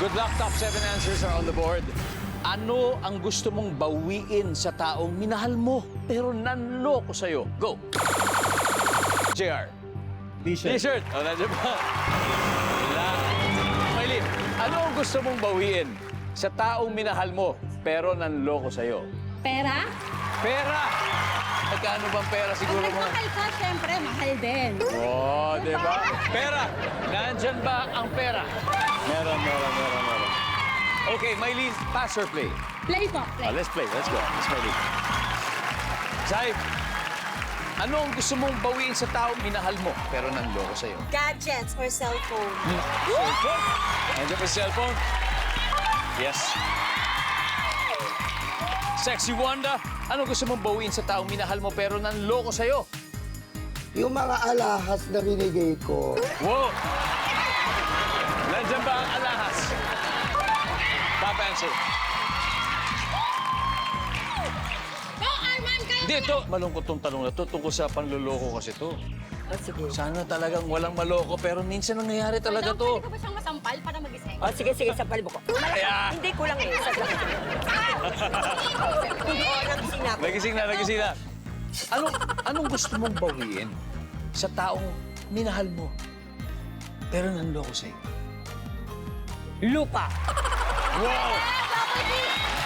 Good luck. Top 7 answers are on the board. Ano ang gusto mong bawiin sa taong minahal mo pero nanloko sa'yo? Go! JR. T-shirt. T-shirt. O, nandiyan ba? Wala. Maylin, ano ang gusto mong bawiin sa taong minahal mo pero nanloko sa'yo? Pera? Pera! Magkano bang pera Pag siguro mo? nagmahal ka, syempre, mahal din. Oh, di ba? Pera! Nandyan ba ang pera? Meron. Okay, Maylin, pass or play? Play po, play. Let's play. Let's go. Let's Maylin. Zay, ano ang gusto mong bawiin sa taong minahal mo pero nanloko sa'yo? Gadgets or cellphone. Cellphone? Nandiyan pa yung cellphone? Yes. Sexy Wanda, ano gusto mong bawiin sa taong minahal mo pero nanloko sa'yo? Yung mga alahas na binigay ko. Wow! Nandiyan ba ang alahas? Top answer. Go, Arman! Kayo Dito, malungkot tong tanong na to tungkol sa panluloko kasi to. Sige. Sana talagang walang maloko pero minsan nangyayari talaga to. Pwede ko ba siyang masampal para magising? Sige, sapal mo ko. Kaya, Hindi, kulang eh. Saglit. Nagising na ako. nagising na. Anong gusto mong bawiin sa taong minahal mo pero nanloko sa'yo? Lupa. Wow!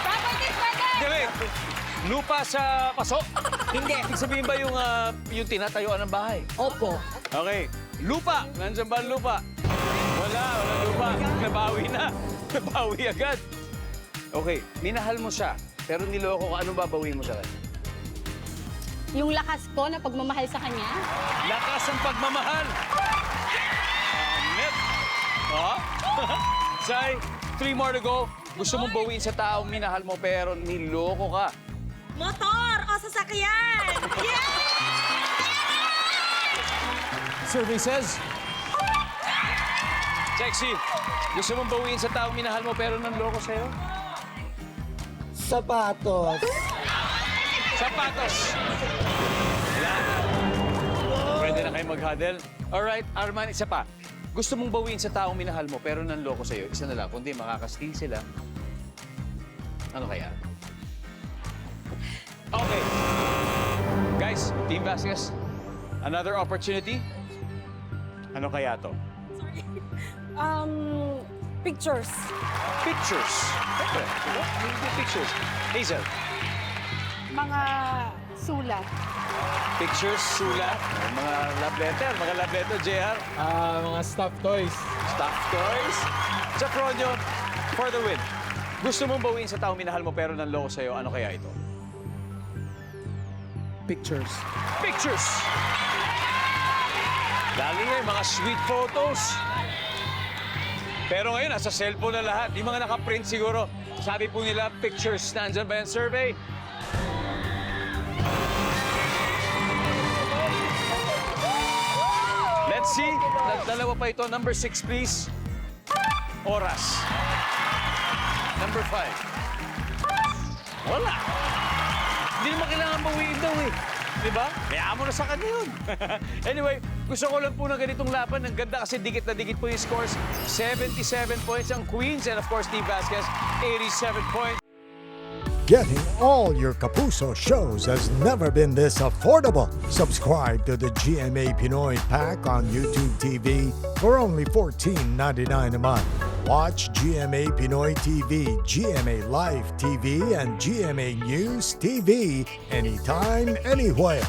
Property, pwede! Wait. Lupa sa paso? Hindi. Ibig sabihin ba yung tinatayuan ng bahay? Opo. Okay. Lupa. Nandiyan ba ang lupa? Wala lupa. Nabawi na. Nabawi agad. Okay. Minahal mo siya, pero niloko ka. Anong babawiin mo sa kanya? Yung lakas ko na pagmamahal sa kanya. Lakas ang pagmamahal. Net. Oh? Sai, 3 more to go. Gusto mong bawiin sa taong minahal mo, pero niloko ka. Motor o sasakyan. Survey says... Sexy, gusto mong bawiin sa taong minahal mo, pero nanloko sa'yo? Sapatos. Sapatos. Yan. Pwede na kayo mag-huddle. Alright, Arman, isa pa. Gusto mong bawiin sa taong minahal mo pero nanloko sa'yo. Isa na lang, kundi makakasting sila. Ano kaya? Okay. Guys, Team Vasquez, another opportunity. Ano kaya to? Pictures. Pictures. Okay. Diba? Pictures. Hazel. Mga sulat. Pictures, sulat, mga love letter, JR. Mga stuffed toys. Stuffed toys. Sa Fronyo, for the win. Gusto mong bawiin sa taong minahal mo pero nanloko sa'yo, ano kaya ito? Pictures. Pictures! Lalo nga yung mga sweet photos. Pero ngayon, nasa cellphone na lahat. Yung mga nakaprint siguro. Sabi po nila, pictures. Nandyan ba yung survey? Let's see. Dalawa pa ito. Number 6, please. Oras. Number 5. Wala. Hindi naman kailangan bawiin daw eh. Di ba? Kaya mo na sa kanya yun. Anyway, gusto ko lang po ng ganitong laban. Ang ganda kasi dikit na dikit po yung scores. 77 points ang Queens and of course, Team Vasquez, 87 points. Getting all your Kapuso shows has never been this affordable. Subscribe to the GMA Pinoy Pack on YouTube TV for only $14.99 a month. Watch GMA Pinoy TV, GMA Live TV, and GMA News TV anytime, anywhere.